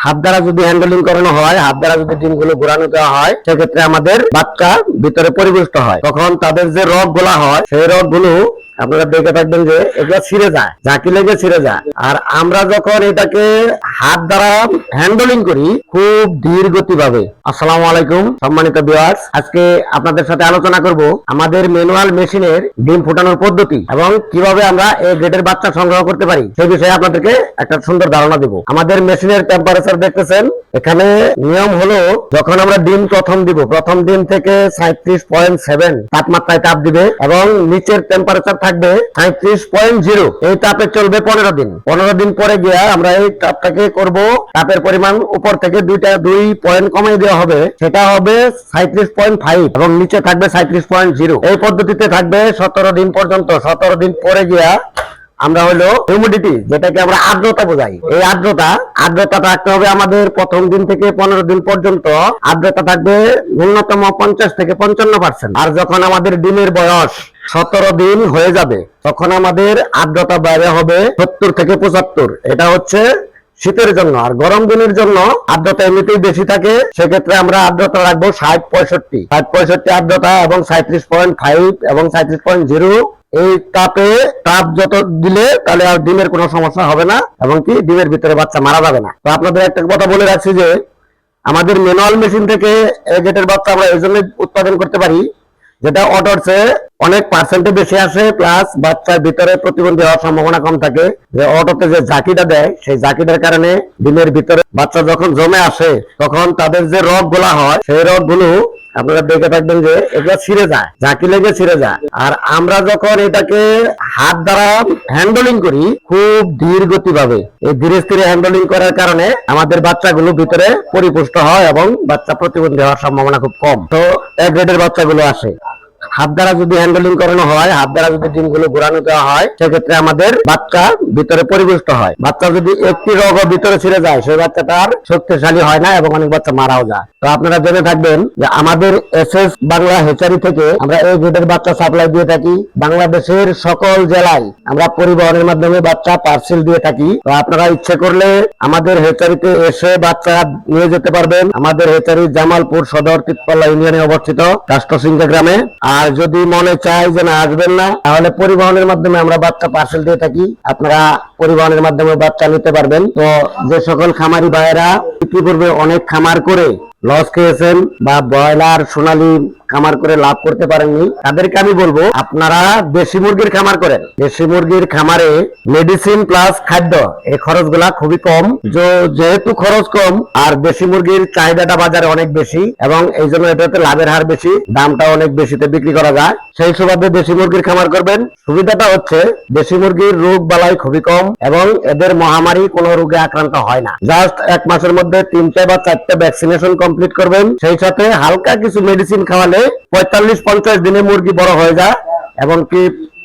হাত দ্বারা যদি হ্যান্ডলিং করানো হয়, হাত দ্বারা যদি ডিমগুলো ঘোরানো দেওয়া হয়, সেক্ষেত্রে আমাদের বাচ্চা ভিতরে পরিপুষ্ট হয়। তখন তাদের যে রগ গুলা হয়, সেই রগ গুলো আপনারা দেখে থাকবেন যে এগুলো ছিঁড়ে যায়, ঝাঁকি লেগে ছিঁড়ে যায়। আর আমরা যখন এটাকে হাত দ্বারা হ্যান্ডলিং করি খুব ধীর গতি ভাবে। আসসালামু আলাইকুম সম্মানিত ভিউয়ার্স, আজকে আপনাদের সাথে আলোচনা করব আমাদের ম্যানুয়াল মেশিনের ডিম ফোটানোর পদ্ধতি এবং কিভাবে আমরা এই গ্রেডের বাচ্চা সংগ্রহ করতে পারি সেই বিষয়ে আপনাদেরকে একটা সুন্দর ধারণা দেব। আমাদের মেশিনের টেম্পারেচার দেখতেছেন, এখানে নিয়ম হলো যখন আমরা ডিম প্রথম দিব, প্রথম ডিম থেকে 37.7 তাপমাত্রায় তাপ দিবে এবং নিচের টেম্পারেচার থাকবে 37.0। এই তাপে চলবে 15 দিন। 15 দিন পরে গিয়ে আমরা এই তাপটাকে করব, তাপের পরিমাণ উপর থেকে 2 পয়েন্ট কমিয়ে দেওয়া হবে, সেটা হবে 37.5 এবং নিচে থাকবে 37.0। এই পদ্ধতিতে থাকবে 17 দিন পর্যন্ত। 17 দিন পরে গিয়া আমরা হলো হিউমিডিটি, যেটাকে আমরা আর্দ্রতা বোঝাই, এই আর্দ্রতা থাকতে হবে আমাদের প্রথম দিন থেকে 15 দিন পর্যন্ত আর্দ্রতা থাকবে ন্যূনতম 50 থেকে 55%। আর যখন আমাদের ডিমের বয়স 17 দিন হয়ে যাবে তখন আমাদের আর্দ্রতা বাইরে হবে 70 থেকে 75। এটা হচ্ছে শীতের জন্য। আর গরম দিনের জন্য আর্দ্রতা এমনিতেই বেশি থাকে, সেক্ষেত্রে আমরা আর্দ্রতা রাখবো 60-65 আর্দ্রতা এবং 37.5 এবং 37.0। এই তাপ যত দিলে তাহলে আর ডিমের কোনো সমস্যা হবে না এবং কি ডিমের ভিতরে বাচ্চা মারা যাবে না। তো আপনাদের একটা কথা বলে রাখছি যে আমাদের ম্যানুয়াল মেশিন থেকে এই গ্রেডের বাচ্চা আমরা এই জন্য উৎপাদন করতে পারি, যেটা অটোর চেয়ে অনেক পার্সেন্টে বেশি আসে, প্লাস বাচ্চার ভিতরে প্রতিবন্ধী হওয়ার সম্ভাবনা কম থাকে। যে অটোতে যে ঝাঁকিটা দেয়, সেই ঝাঁকিটার কারণে ডিমের ভিতরে বাচ্চা যখন জমে আসে তখন তাদের যে রগ গুলা হয়, সেই রগ গুলো আপনারা দেখে থাকবেন যে এগুলো ছিঁড়ে যায়, ঝাঁকি লেগে ছিঁড়ে যায়। আর আমরা যখন এটাকে হাত দ্বারা হ্যান্ডলিং করি খুব ধীর গতি ভাবে, এই ধীরে স্থিরে হ্যান্ডলিং করার কারণে আমাদের বাচ্চাগুলো ভিতরে পরিপুষ্ট হয় এবং বাচ্চা প্রতিবন্ধী হওয়ার সম্ভাবনা খুব কম। তো এক গ্রেডের বাচ্চাগুলো আসে। হাত দ্বারা যদি হ্যান্ডলিং করানো হয়, হাত দ্বারা যদি ডিমগুলো ঘোরানো দেওয়া হয়, সেক্ষেত্রে আমাদের বাচ্চা ভিতরে পরিপুষ্ট হয়। বাচ্চা যদি একটি রগ ভিতরে ছিঁড়ে যায়, সেই বাচ্চাটা আর শক্তিশালী হয় না এবং অনেক বাচ্চা মারাও যায়। তো আপনারা জেনে থাকবেন যে আমাদের এসএস বাংলা হেচারি থেকে আমরা এই গ্রেডের বাচ্চা সাপ্লাই দিয়ে থাকি। বাংলাদেশের সকল জেলায় আমরা পরিবহনের মাধ্যমে বাচ্চা পার্সেল দিয়ে থাকি। তো আপনারা ইচ্ছে করলে আমাদের হেচারিতে এসে বাচ্চা নিয়ে যেতে পারবেন। আমাদের হেচারি জামালপুর সদর তিতপাল্লা ইউনিয়নে অবস্থিত, রাষ্ট্রসিংহা গ্রামে। আর যদি মনে চায় যে না আসবেন না, তাহলে পরিবহনের মাধ্যমে আমরা বাচ্চা পার্সেল দিয়ে থাকি, আপনারা পরিবহনের মাধ্যমে বাচ্চা নিতে পারবেন। তো যে সকল খামারি ভাইয়েরা ইতিপূর্বে অনেক খামার করে লস খেয়েছেন বা ব্রয়লার সোনালী খামার করে লাভ করতে পারেননি, তাদেরকে আমি বলবো আপনারা দেশি মুরগির খামার করেন। দেশি মুরগির খামারে মেডিসিন প্লাস খাদ্য এই খরচগুলা খুবই কম। যেহেতু খরচ কম আর দেশি মুরগির চাহিদাটা বাজারে অনেক বেশি এবং এই জন্য এটাতে লাভের হার বেশি, দামটা অনেক বেশিতে বিক্রি করা যায়। সেই সুবাদে দেশি মুরগির খামার করবেন। সুবিধাটা হচ্ছে দেশি মুরগির রোগ বালাই খুবই কম এবং এদের মহামারী কোনো রোগে আক্রান্ত হয় না। জাস্ট 1 মাসের মধ্যে 3টে বা 4টে ভ্যাকসিনেশন কমপ্লিট করবেন। সেই সাথে হালকা কিছু মেডিসিন খাওয়ালে 45-50 দিনে মুরগি বড় হয়ে যায় এবং কি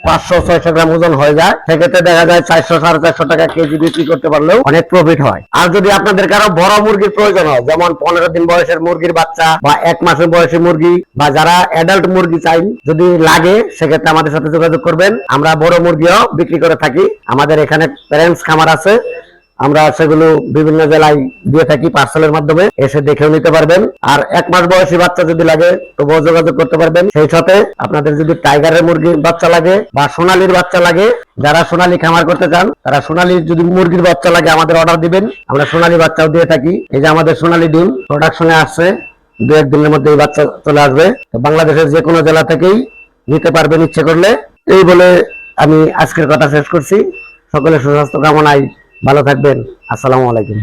500-600 গ্রাম ওজন হয়ে যায়। সেক্ষেত্রে দেখা যায় 400-450 টাকা কেজি বিক্রি করতে পারলেও অনেক প্রফিট হয়। আর যদি আপনাদের কারো বড় মুরগির প্রয়োজন হয়, যেমন 15 দিন বয়সের মুরগির বাচ্চা বা 1 মাসের বয়সী মুরগি বা যারা অ্যাডাল্ট মুরগি চাই যদি লাগে, সেক্ষেত্রে আমাদের সাথে যোগাযোগ করবেন। আমরা বড় মুরগিও বিক্রি করে থাকি। আমাদের এখানে প্যারেন্টস খামার আছে, আমরা সেগুলো বিভিন্ন জেলায় দিয়ে থাকি পার্সেলের মাধ্যমে, এসে দেখেও নিতে পারবেন। আর 1 মাস বয়সী বাচ্চা যদি লাগে তবুও যোগাযোগ করতে পারবেন। সেই সাথে আপনাদের যদি টাইগারের মুরগির বাচ্চা লাগে বা সোনালির বাচ্চা লাগে, যারা সোনালী খামার করতে চান তারা সোনালীর যদি মুরগির বাচ্চা লাগে আমাদের অর্ডার দিবেন, আমরা সোনালী বাচ্চাও দিয়ে থাকি। এই যে আমাদের সোনালী ডিম প্রোডাকশনে আসছে, 2-1 দিনের মধ্যে এই বাচ্চা চলে আসবে। তো বাংলাদেশের যে কোনো জেলা থেকেই নিতে পারবেন ইচ্ছে করলে। এই বলে আমি আজকের কথা শেষ করছি। সকলের সুস্বাস্থ্য কামনায় ভালো থাকবেন। আসসালামু আলাইকুম।